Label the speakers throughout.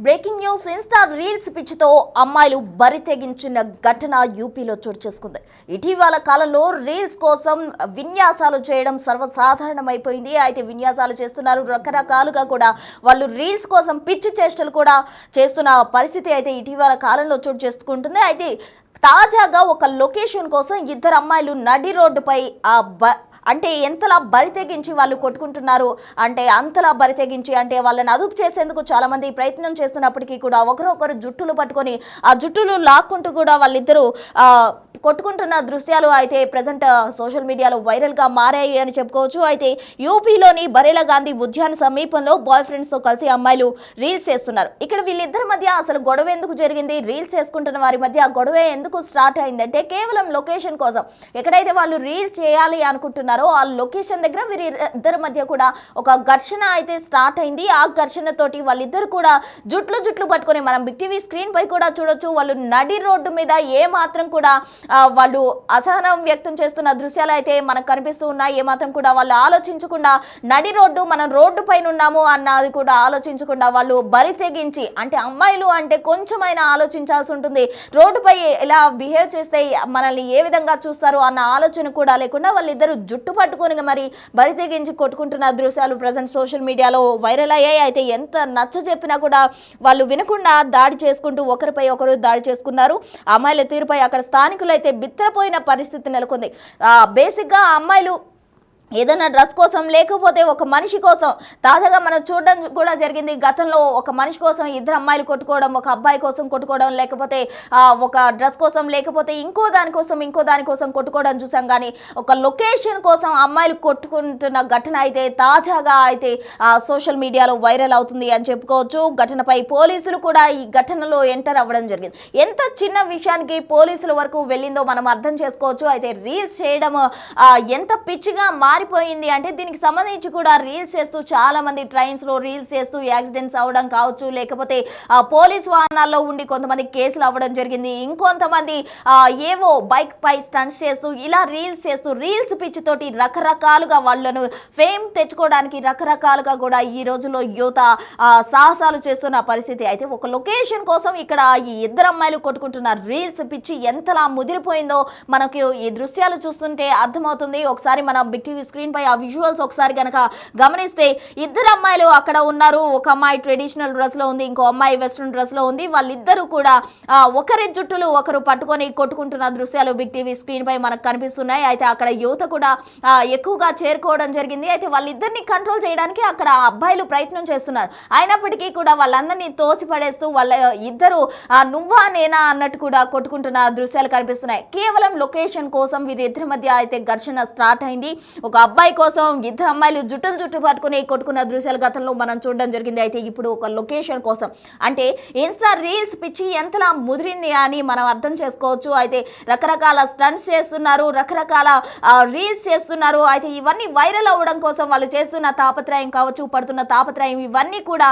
Speaker 1: Breaking news Insta reels పిచ్చితో అమ్మాయిలు బరి తెగించిన ఘటన యూపీలో చోటు చేసుకుంది. ఇటీవల కాలంలో రీల్స్ కోసం విన్యాసాలు చేయడం సర్వసాధారణమైపోయింది. అయితే విన్యాసాలు చేస్తున్నారు, రకరకాలుగా కూడా వాళ్ళు రీల్స్ కోసం పిచ్చి చేష్టలు కూడా చేస్తున్న పరిస్థితి అయితే ఇటీవల కాలంలో చోటు చేసుకుంటుంది. అయితే తాజాగా ఒక లొకేషన్ కోసం ఇద్దరు అమ్మాయిలు నడి రోడ్డుపై అంటే ఎంతలా బరి తెగించి వాళ్ళు కొట్టుకుంటున్నారు అంటే అంతలా బరి తెగించి అంటే వాళ్ళని అదుపు చేసేందుకు చాలా మంది ప్రయత్నం చేస్తున్నప్పటికీ కూడా ఒకరొకరు జుట్టులు పట్టుకొని ఆ జుట్టులు లాక్కుంటూ కూడా వాళ్ళిద్దరూ కొట్టుకుంటున్న దృశ్యాలు అయితే ప్రజెంట్ సోషల్ మీడియాలో వైరల్గా మారాయి అని చెప్పుకోవచ్చు. అయితే యూపీలోని బరేలా గాంధీ ఉద్యాన సమీపంలో బాయ్ ఫ్రెండ్స్తో కలిసి అమ్మాయిలు రీల్స్ చేస్తున్నారు. ఇక్కడ వీళ్ళిద్దరి మధ్య అసలు గొడవ ఎందుకు జరిగింది, రీల్స్ చేసుకుంటున్న వారి మధ్య ఆ గొడవ ఎందుకు స్టార్ట్ అయిందంటే కేవలం లొకేషన్ కోసం. ఎక్కడైతే వాళ్ళు రీల్స్ చేయాలి అనుకుంటున్నారో ఆ లొకేషన్ దగ్గర వీరిద్దరి మధ్య కూడా ఒక ఘర్షణ అయితే స్టార్ట్ అయింది. ఆ ఘర్షణతోటి వాళ్ళిద్దరు కూడా జుట్లు పట్టుకొని మనం బిగ్ టీవీ స్క్రీన్ పై కూడా చూడొచ్చు. వాళ్ళు నడి రోడ్డు మీద ఏ మాత్రం కూడా వాళ్ళు అసహనం వ్యక్తం చేస్తున్న దృశ్యాలు అయితే మనకు కనిపిస్తూ ఉన్నాయి. ఏమాత్రం కూడా వాళ్ళు ఆలోచించకుండా నడి రోడ్డు, మనం రోడ్డు పైన ఉన్నాము అన్నది కూడా ఆలోచించకుండా వాళ్ళు బరి తెగించి అంటే అమ్మాయిలు అంటే కొంచెమైనా ఆలోచించాల్సి ఉంటుంది. రోడ్డుపై ఎలా బిహేవ్ చేస్తే మనల్ని ఏ విధంగా చూస్తారు అన్న ఆలోచన కూడా లేకుండా వాళ్ళిద్దరు జుట్టు పట్టుకొని మరి బరి తెగించి కొట్టుకుంటున్న దృశ్యాలు ప్రజెంట్ సోషల్ మీడియాలో వైరల్ అయ్యాయి. అయితే ఎంత నచ్చ చెప్పినా కూడా వాళ్ళు వినకుండా దాడి చేసుకుంటూ ఒకరిపై ఒకరు దాడి చేసుకున్నారు. అమ్మాయిల తీరుపై అక్కడ స్థానికులు అయితే బిత్తరపోయిన పరిస్థితి నెలకొంది. బేసిక్గా అమ్మాయిలు ఏదైనా డ్రెస్ కోసం లేకపోతే ఒక మనిషి కోసం తాజాగా మనం చూడడం కూడా జరిగింది. గతంలో ఒక మనిషి కోసం ఇద్దరు అమ్మాయిలు కొట్టుకోవడం, ఒక అబ్బాయి కోసం కొట్టుకోవడం, లేకపోతే ఒక డ్రెస్ కోసం లేకపోతే ఇంకో దానికోసం కొట్టుకోవడం చూసాం. కానీ ఒక లొకేషన్ కోసం అమ్మాయిలు కొట్టుకుంటున్న ఘటన అయితే తాజాగా అయితే సోషల్ మీడియాలో వైరల్ అవుతుంది అని చెప్పుకోవచ్చు. ఘటనపై పోలీసులు కూడా ఈ ఘటనలో ఎంటర్ అవ్వడం జరిగింది. ఎంత చిన్న విషయానికి పోలీసుల వరకు వెళ్ళిందో మనం అర్థం చేసుకోవచ్చు. అయితే రీల్స్ చేయడం ఎంత పిచ్చిగా మారిపోయింది అంటే దీనికి సంబంధించి కూడా రీల్స్ చేస్తూ చాలా మంది ట్రైన్స్ లో రీల్స్ చేస్తూ యాక్సిడెంట్స్ అవ్వడం కావచ్చు, లేకపోతే పోలీస్ వాహనాల్లో ఉండి కొంతమంది కేసులు అవ్వడం జరిగింది. ఇంకొంతమంది ఏవో బైక్ పై స్టంట్స్ చేస్తూ ఇలా రీల్స్ చేస్తూ రీల్స్ పిచ్చితోటి రకరకాలుగా వాళ్ళను ఫేమ్ తెచ్చుకోవడానికి రకరకాలుగా కూడా ఈ రోజుల్లో యువత సాహసాలు చేస్తున్న పరిస్థితి. అయితే ఒక లొకేషన్ కోసం ఇక్కడ ఈ ఇద్దరు అమ్మాయిలు కొట్టుకుంటున్న రీల్స్ పిచ్చి ఎంతలా ముదిరిపోయిందో మనకు ఈ దృశ్యాలు చూస్తుంటే అర్థమవుతుంది. ఒకసారి మన బిగ్ టీవీ స్క్రీన్ పై ఆ విజువల్స్ ఒకసారి కనుక గమనిస్తే ఇద్దరు అమ్మాయిలు అక్కడ ఉన్నారు. ఒక అమ్మాయి ట్రెడిషనల్ డ్రెస్ లో ఉంది, ఇంకో అమ్మాయి వెస్ట్రన్ డ్రెస్ లో ఉంది. వాళ్ళిద్దరూ కూడా ఒకరి జుట్టులు ఒకరు పట్టుకొని కొట్టుకుంటున్న దృశ్యాలు బిగ్ టీవీ స్క్రీన్ పై మనకు కనిపిస్తున్నాయి. అయితే అక్కడ యువత కూడా ఎక్కువగా చేరుకోవడం జరిగింది. అయితే వాళ్ళిద్దరిని కంట్రోల్ చేయడానికి అక్కడ అబ్బాయిలు ప్రయత్నం చేస్తున్నారు. అయినప్పటికీ కూడా వాళ్ళందరినీ తోసి పడేస్తూ వాళ్ళ ఇద్దరు నువ్వా నేనా అన్నట్టు కూడా కొట్టుకుంటున్న దృశ్యాలు కనిపిస్తున్నాయి. కేవలం లొకేషన్ కోసం వీరిద్దరి మధ్య అయితే ఘర్షణ స్టార్ట్ అయింది. ఒక అబ్బాయి కోసం ఇద్దరు అమ్మాయిలు జుట్టు పట్టుకుని కొట్టుకున్న దృశ్యాలు గతంలో మనం చూడడం జరిగింది. అయితే ఇప్పుడు ఒక లొకేషన్ కోసం అంటే ఇన్స్టా రీల్స్ పిచ్చి ఎంతలా ముదిరింది అని మనం అర్థం చేసుకోవచ్చు. అయితే రకరకాల స్టంట్స్ చేస్తున్నారు, రకరకాల రీల్స్ చేస్తున్నారు. అయితే ఇవన్నీ వైరల్ అవ్వడం కోసం వాళ్ళు చేస్తున్న తాపత్రయం కావచ్చు, పడుతున్న తాపత్రయం ఇవన్నీ కూడా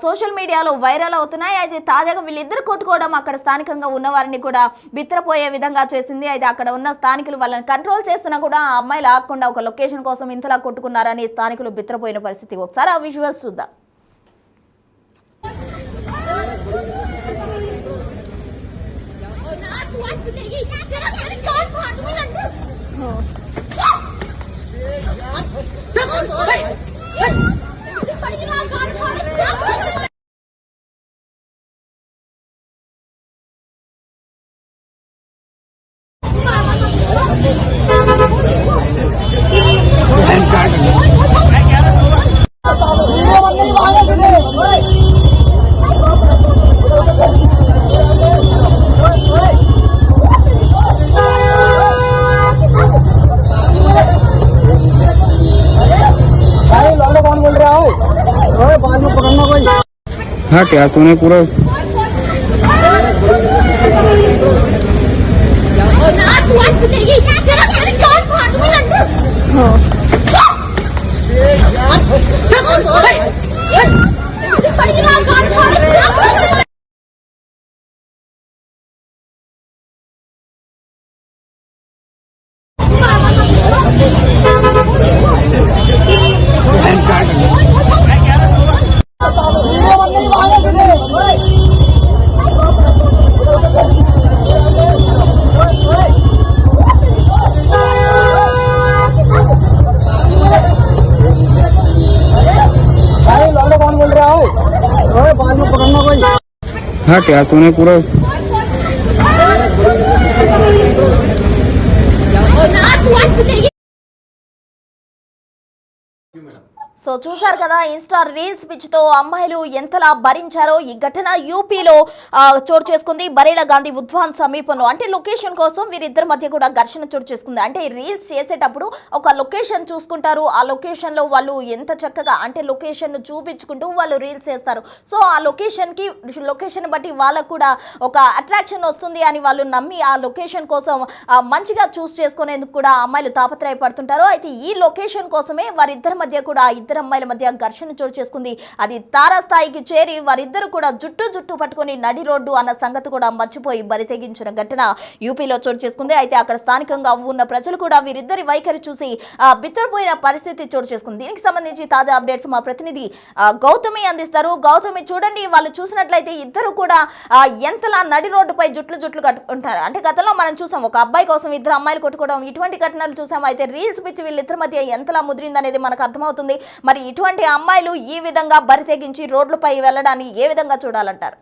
Speaker 1: సోషల్ మీడియాలో వైరల్ అవుతున్నాయి. అయితే తాజాగా వీళ్ళిద్దరు కొట్టుకోవడం అక్కడ స్థానికంగా ఉన్న వారిని కూడా బిత్తరపోయే విధంగా చేసింది. అయితే అక్కడ ఉన్న స్థానికులు వాళ్ళని కంట్రోల్ చేస్తున్నా కూడా ఆ అమ్మాయిలు ఆకుండా ఒక లొకేషన్ కోసం ఇంతలా కొట్టుకున్నారని స్థానికులు బిత్తరపోయిన పరిస్థితి. ఒకసారి ఆ విజువల్స్ చూద్దాం.
Speaker 2: हाँ क्या तूने पूरा
Speaker 3: Hey!
Speaker 2: हाँ क्या तूने पूरा
Speaker 1: సో చూసారు కదా ఇన్స్టా రీల్స్ పిచ్చితో అమ్మాయిలు ఎంతలా భరించారో. ఈ ఘటన యూపీలో చోటు చేసుకుంది. బరేలా గాంధీ ఉద్వాన్ సమీపంలో. అంటే లొకేషన్ కోసం వీరిద్దరి మధ్య కూడా ఘర్షణ చోటు చేసుకుంది. అంటే రీల్స్ చేసేటప్పుడు ఒక లొకేషన్ చూసుకుంటారు. ఆ లొకేషన్ లో వాళ్ళు ఎంత చక్కగా అంటే లొకేషన్ చూపించుకుంటూ వాళ్ళు రీల్స్ చేస్తారు. సో ఆ లొకేషన్ బట్టి వాళ్ళకు కూడా ఒక అట్రాక్షన్ వస్తుంది అని వాళ్ళు నమ్మి ఆ లొకేషన్ కోసం మంచిగా చూస్ చేసుకునేందుకు కూడా అమ్మాయిలు తాపత్రయపడుతుంటారు. అయితే ఈ లొకేషన్ కోసమే వారిద్దరి మధ్య కూడా ఇద్దరు అమ్మాయిల మధ్య ఘర్షణ చోటు చేసుకుంది. అది తారాస్థాయికి చేరి వారిద్దరు కూడా జుట్టు పట్టుకొని నడి రోడ్డు అన్న సంగతి కూడా మర్చిపోయి బరితెగించిన ఘటన యూపీలో చోటు చేసుకుంది. అయితే అక్కడ స్థానికంగా ఉన్న ప్రజలు కూడా వీరిద్దరి వైఖరి చూసి బిత్తరపోయిన పరిస్థితి చోటు చేసుకుంది. దీనికి సంబంధించి తాజా అప్డేట్స్ మా ప్రతినిధి గౌతమి అందిస్తారు. గౌతమి, చూడండి, వాళ్ళు చూసినట్లయితే ఇద్దరు కూడా ఎంతలా నడి రోడ్డుపై జుట్లు కట్టుకుంటారు. అంటే గతంలో మనం చూసాం ఒక అబ్బాయి కోసం ఇద్దరు అమ్మాయిలు కొట్టుకోవడం, ఇటువంటి ఘటనలు చూసాం. అయితే రీల్స్ పిచ్చి వీళ్ళిద్దరి మధ్య ఎంతలా ముదిరిందనేది మనకు అర్థమవుతుంది. మరి ఇటువంటి అమ్మాయిలు ఈ విధంగా బరి తెగించి రోడ్లపై వెళ్ళడాన్ని ఏ విధంగా చూడాలంటారు?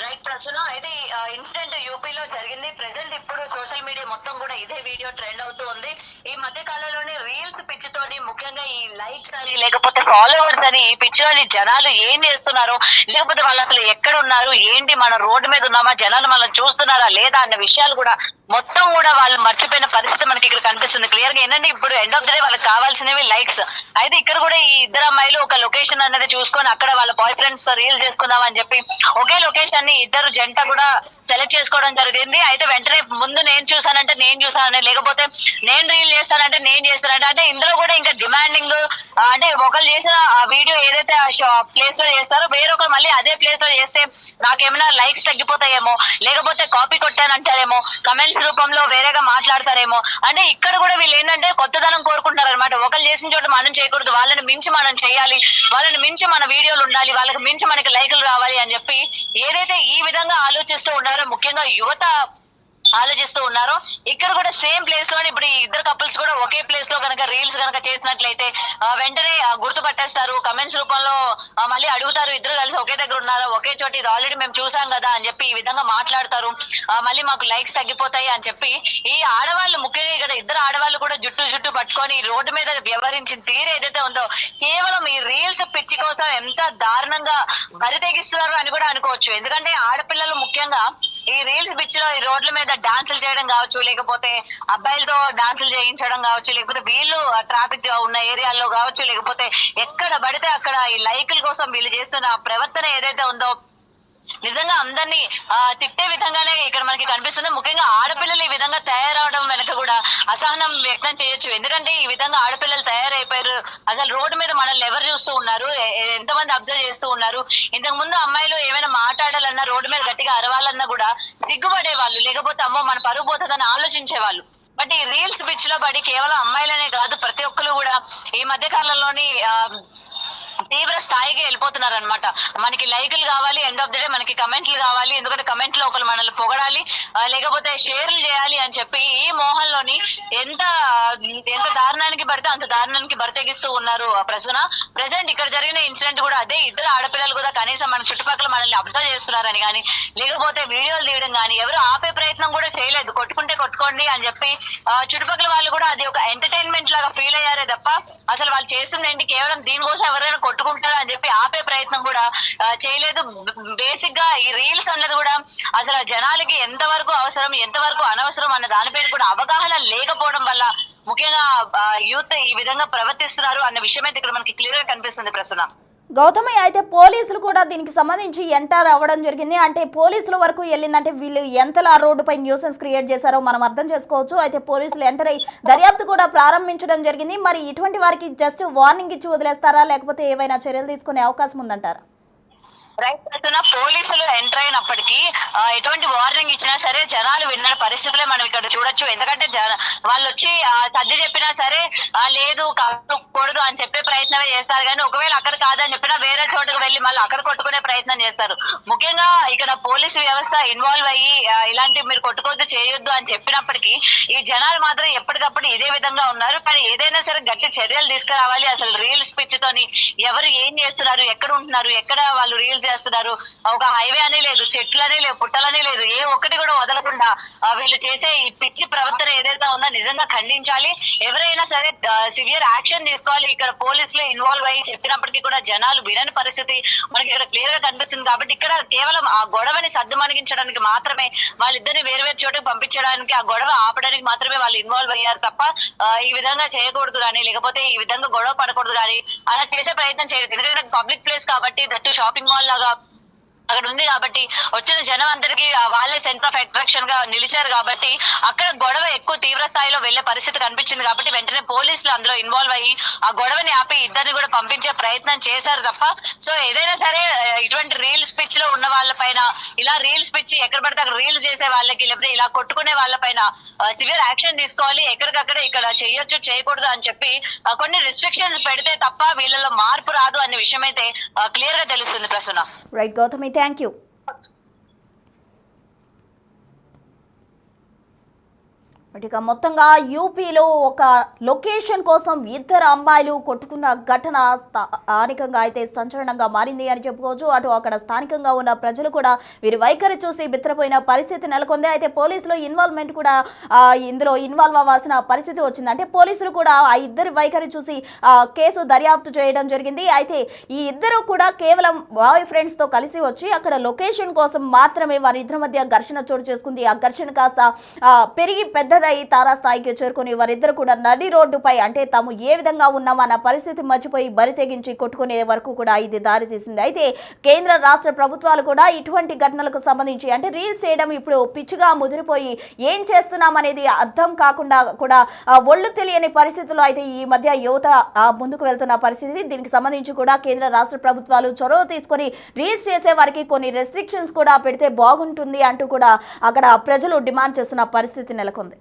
Speaker 3: రైట్ ప్రశ్న. అయితే ఇన్సిడెంట్ యూపీలో జరిగింది. ప్రెసెంట్ ఇప్పుడు సోషల్ మీడియా మొత్తం కూడా ఇదే వీడియో ట్రెండ్ అవుతూ ఉంది. ఈ మధ్య కాలంలోనే రీల్స్ పిచ్చితోని ముఖ్యంగా ఈ లైక్స్ అని లేకపోతే ఫాలోవర్స్ అని ఈ పిచ్చిలోని జనాలు ఏం చేస్తున్నారు, లేకపోతే వాళ్ళు అసలు ఎక్కడ ఉన్నారు, ఏంటి, మన రోడ్డు మీద ఉన్నామా, జనాలు మనం చూస్తున్నారా లేదా అన్న విషయాలు కూడా మొత్తం కూడా వాళ్ళు మర్చిపోయిన పరిస్థితి మనకి ఇక్కడ కనిపిస్తుంది క్లియర్ గా. ఏంటంటే ఇప్పుడు ఎండ్ ఆఫ్ ద డే వాళ్ళకి కావాల్సినవి లైక్స్. అయితే ఇక్కడ కూడా ఈ ఇద్దరు అమ్మాయిలు ఒక లొకేషన్ అనేది చూసుకొని అక్కడ వాళ్ళ బాయ్ ఫ్రెండ్స్ తో రీల్స్ చేసుకుందాం అని చెప్పి ఒకే లొకేషన్ ని ఇద్దరు జంట కూడా సెలెక్ట్ చేసుకోవడం జరిగింది. అయితే వెంటనే ముందు నేను చూసానంటే లేకపోతే నేను రీల్ చేస్తానంటే నేను చేస్తానంటే, అంటే ఇందులో కూడా ఇంకా డిమాండింగ్, అంటే ఒకరు చేసిన ఆ వీడియో ఏదైతే ఆ ప్లేస్ లో చేస్తారో వేరొకరు మళ్ళీ అదే ప్లేస్ లో చేస్తే నాకేమైనా లైక్స్ తగ్గిపోతాయేమో, లేకపోతే కాపీ కొట్టానంటారేమో, కమెంట్స్ రూపంలో వేరేగా మాట్లాడతారేమో. అంటే ఇక్కడ కూడా వీళ్ళు ఏంటంటే కొత్తదనం కోరుకుంటారు అనమాట. ఒకరు చేసిన చోట మనం చేయకూడదు, వాళ్ళని మించి మనం చేయాలి, వాళ్ళని మించి మన వీడియోలు ఉండాలి, వాళ్ళకి మించి మనకి లైకులు రావాలి అని చెప్పి ఏదైతే ఈ విధంగా ఆలోచిస్తూ ఉన్నారో, ముఖ్యంగా యువత ఆలోచిస్తూ ఉన్నారు. ఇక్కడ కూడా సేమ్ ప్లేస్ లో ఇప్పుడు ఈ ఇద్దరు కపుల్స్ కూడా ఒకే ప్లేస్ లో కనుక రీల్స్ కనుక చేసినట్లయితే వెంటనే గుర్తుపట్టేస్తారు, కమెంట్స్ రూపంలో మళ్ళీ అడుగుతారు, ఇద్దరు కలిసి ఒకే దగ్గర ఉన్నారా, ఒకే చోట, ఇది ఆల్రెడీ మేము చూసాం కదా అని చెప్పి ఈ విధంగా మాట్లాడతారు, మళ్ళీ మాకు లైక్స్ తగ్గిపోతాయి అని చెప్పి ఈ ఆడవాళ్ళు, ముఖ్యంగా ఇక్కడ ఇద్దరు ఆడవాళ్ళు కూడా జుట్టు పట్టుకొని రోడ్డు మీద వ్యవహరించిన తీరు ఏదైతే ఉందో కేవలం ఈ రీల్స్ పిచ్చి కోసం ఎంత దారుణంగా బరి తెగిస్తున్నారు అని కూడా అనుకోవచ్చు. ఎందుకంటే ఆడపిల్లలు ముఖ్యంగా ఈ రీల్స్ పిచ్చిలో ఈ రోడ్ల మీద డాన్సులు చేయడం కావచ్చు, లేకపోతే అబ్బాయిలతో డాన్సులు చేయించడం కావచ్చు, లేకపోతే వీళ్ళు ట్రాఫిక్ ఉన్న ఏరియాల్లో కావచ్చు, లేకపోతే ఎక్కడ పడితే అక్కడ ఈ లైకుల కోసం వీళ్ళు చేస్తున్న ప్రవర్తన ఏదైతే ఉందో నిజంగా అందరినీ తిట్టే విధంగానే ఇక్కడ మనకి కనిపిస్తుంది. ముఖ్యంగా ఆడపిల్లలు ఈ విధంగా తయారవడం వెనక కూడా అసహనం వ్యక్తం చేయొచ్చు. ఎందుకంటే ఈ విధంగా ఆడపిల్లలు తయారైపోయారు. అసలు రోడ్డు మీద మనల్ని ఎవరు చూస్తూ ఉన్నారు, ఎంతమంది అబ్జర్వ్ చేస్తూ ఉన్నారు. ఇంతకు ముందు అమ్మాయిలు ఏమైనా మాట్లాడాలన్నా, రోడ్డు మీద గట్టిగా అరవాలన్నా కూడా సిగ్గుపడే వాళ్ళు, లేకపోతే అమ్మో మన పరుగు పోతుందని ఆలోచించే వాళ్ళు. బట్ ఈ రీల్స్ పిచ్ లో పడి కేవలం అమ్మాయిలనే కాదు ప్రతి ఒక్కరు కూడా ఈ మధ్య కాలంలోని తీవ్ర స్థాయికి వెళ్ళిపోతున్నారు అనమాట. మనకి లైకులు కావాలి, ఎండ్ ఆఫ్ ద డే మనకి కమెంట్లు కావాలి, ఎందుకంటే కమెంట్ లో ఒకరు మనల్ని పొగడాలి, లేకపోతే షేర్లు చేయాలి అని చెప్పి ఈ మోహంలోని ఎంత దారుణానికి పడితే అంత దారుణానికి బరితెగిస్తూ ఉన్నారు. ప్రెసెంట్ ఇక్కడ జరిగిన ఇన్సిడెంట్ కూడా అదే. ఇద్దరు ఆడపిల్లలు కూడా కనీసం మన చుట్టుపక్కల మనల్ని అబ్జర్వ్ చేస్తున్నారని కానీ, లేకపోతే వీడియోలు తీయడం కానీ ఎవరు ఆపే ప్రయత్నం కూడా చేయలేదు. కొట్టుకుంటే కొట్టుకోండి అని చెప్పి చుట్టుపక్కల వాళ్ళు కూడా అది ఒక ఎంటర్టైన్మెంట్ లాగా ఫీల్ అయ్యారే తప్ప అసలు వాళ్ళు చేస్తుంది ఏంటి, కేవలం దీనికోసం ఎవరైనా కొట్టుకుంటారు అని చెప్పి ఆపే ప్రయత్నం కూడా చేయలేదు. బేసిక్ గా ఈ రీల్స్ అన్నది కూడా అసలు జనాలకి ఎంతవరకు అవసరం, ఎంతవరకు అనవసరం అన్న దానిపైన కూడా అవగాహన లేకపోవడం వల్ల ముఖ్యంగా యూత్ ఈ విధంగా ప్రవర్తిస్తున్నారు అన్న విషయం అయితే ఇక్కడ మనకి క్లియర్ గా కనిపిస్తుంది. ప్రశ్న
Speaker 1: గౌతమి, అయితే పోలీసులు కూడా దీనికి సంబంధించి ఎంటర్ అవ్వడం జరిగింది. అంటే పోలీసుల వరకు వెళ్ళిందంటే వీళ్ళు ఎంతలా రోడ్డుపై న్యూసెన్స్ క్రియేట్ చేశారో మనం అర్థం చేసుకోవచ్చు. అయితే పోలీసులు ఎంటర్ అయ్యి దర్యాప్తు కూడా ప్రారంభించడం జరిగింది. మరి ఇటువంటి వారికి జస్ట్ వార్నింగ్ ఇచ్చి వదిలేస్తారా, లేకపోతే ఏవైనా చర్యలు తీసుకునే అవకాశం ఉందంటారా?
Speaker 3: రైట్ పడుతున్న పోలీసులు ఎంటర్ అయినప్పటికీ ఎటువంటి వార్నింగ్ ఇచ్చినా సరే జనాలు విన్న పరిస్థితులే మనం ఇక్కడ చూడొచ్చు. ఎందుకంటే వాళ్ళు వచ్చి సర్ది చెప్పినా సరే లేదు కూడదు అని చెప్పే ప్రయత్నమే చేస్తారు. కానీ ఒకవేళ అక్కడ కాదని చెప్పినా వేరే చోటుకు వెళ్ళి మళ్ళీ అక్కడ కొట్టుకునే ప్రయత్నం చేస్తారు. ముఖ్యంగా ఇక్కడ పోలీసు వ్యవస్థ ఇన్వాల్వ్ అయ్యి ఇలాంటి మీరు కొట్టుకోవద్దు చేయొద్దు అని చెప్పినప్పటికీ ఈ జనాలు మాత్రం ఎప్పటికప్పుడు ఇదే విధంగా ఉన్నారు. కానీ ఏదైనా సరే గట్టి చర్యలు తీసుకురావాలి. అసలు రీల్స్ పిచ్చితోని ఎవరు ఏం చేస్తున్నారు, ఎక్కడ ఉంటున్నారు, ఎక్కడ వాళ్ళు రీల్స్ చేస్తున్నారు, ఒక హైవే అని లేదు, చెట్లని లేవు, పుట్టలని లేదు, ఏ ఒక్కటి కూడా వదలకుండా వీళ్ళు చేసే ఈ పిచ్చి ప్రవర్తన ఏదైతే ఉందో నిజంగా ఖండించాలి. ఎవరైనా సరే సివియర్ యాక్షన్ తీసుకోవాలి. ఇక్కడ పోలీసులు ఇన్వాల్వ్ అయ్యి చెప్పినప్పటికీ కూడా జనాలు వినని పరిస్థితి మనకి ఇక్కడ క్లియర్ గా కనిపిస్తుంది. కాబట్టి ఇక్కడ కేవలం ఆ గొడవని సద్దుమణిగించడానికి మాత్రమే వాళ్ళిద్దరిని వేరు వేరు చోటుకు పంపించడానికి, ఆ గొడవ ఆపడానికి మాత్రమే వాళ్ళు ఇన్వాల్వ్ అయ్యారు తప్ప ఈ విధంగా చేయకూడదు కానీ, లేకపోతే ఈ విధంగా గొడవ పడకూడదు కానీ అలా చేసే ప్రయత్నం చేయలేదు. ఎందుకంటే పబ్లిక్ ప్లేస్ కాబట్టి, దట్టు షాపింగ్ మాల్ లాగా అక్కడ ఉంది కాబట్టి వచ్చిన జనం అందరికీ వాళ్ళే సెంటర్ ఆఫ్ అట్రాక్షన్ గా నిలిచారు. కాబట్టి అక్కడ గొడవ ఎక్కువ తీవ్ర స్థాయిలో వెళ్లే పరిస్థితి కనిపించింది. కాబట్టి వెంటనే పోలీసులు అందులో ఇన్వాల్వ్ అయ్యి ఆ గొడవని ఆపి ఇద్దరిని కూడా పంపించే ప్రయత్నం చేశారు తప్ప సో ఏదైనా సరే ఇటువంటి రీల్స్ పిచ్ లో ఉన్న వాళ్ళపైన, ఇలా రీల్స్ పిచ్ ఎక్కడ పడితే అక్కడ రీల్స్ చేసే వాళ్ళకి, లేకపోతే ఇలా కొట్టుకునే వాళ్ళపైన సివియర్ యాక్షన్ తీసుకోవాలి. ఎక్కడికక్కడ ఇక్కడ చేయొచ్చు చేయకూడదు అని చెప్పి కొన్ని రిస్ట్రిక్షన్స్ పెడితే తప్ప వీళ్ళలో మార్పు రాదు అనే విషయం అయితే క్లియర్ గా తెలుస్తుంది. Prasanna.
Speaker 1: Right Gautami, thank you. ఇక మొత్తంగా యూపీలో ఒక లొకేషన్ కోసం ఇద్దరు అమ్మాయిలు కొట్టుకున్న ఘటన స్థానికంగా అయితే సంచలనంగా మారింది అని చెప్పుకోవచ్చు. అటు అక్కడ స్థానికంగా ఉన్న ప్రజలు కూడా వీరి వైఖరి చూసి బిత్తరపోయిన పరిస్థితి నెలకొంది. అయితే పోలీసులు ఇన్వాల్వ్మెంట్ కూడా ఇందులో ఇన్వాల్వ్ అవ్వాల్సిన పరిస్థితి వచ్చింది. అంటే పోలీసులు కూడా ఆ ఇద్దరి వైఖరి చూసి కేసు దర్యాప్తు చేయడం జరిగింది. అయితే ఈ ఇద్దరు కూడా కేవలం బాయ్ ఫ్రెండ్స్ తో కలిసి వచ్చి అక్కడ లొకేషన్ కోసం మాత్రమే వారిద్దరి మధ్య ఘర్షణ చోటు చేసుకుంది. ఆ ఘర్షణ కాస్త పెరిగి పెద్దదై తారాస్థాయికి చేరుకుని వారిద్దరు కూడా నడి రోడ్డుపై, అంటే తాము ఏ విధంగా ఉన్నామన్న పరిస్థితి మర్చిపోయి బరి తెగించి కొట్టుకునే వరకు కూడా ఇది దారితీసింది. అయితే కేంద్ర రాష్ట్ర ప్రభుత్వాలు కూడా ఇటువంటి ఘటనలకు సంబంధించి, అంటే రీల్స్ చేయడం ఇప్పుడు పిచ్చిగా ముదిరిపోయి ఏం చేస్తున్నాం అనేది అర్థం కాకుండా కూడా ఒళ్ళు తెలియని పరిస్థితుల్లో అయితే ఈ మధ్య యువత ముందుకు వెళ్తున్న పరిస్థితి. దీనికి సంబంధించి కూడా కేంద్ర రాష్ట్ర ప్రభుత్వాలు చొరవ తీసుకొని రీల్స్ చేసే వారికి కొన్ని రెస్ట్రిక్షన్స్ కూడా పెడితే బాగుంటుంది అంటూ కూడా అక్కడ ప్రజలు డిమాండ్ చేస్తున్న పరిస్థితి నెలకొంది.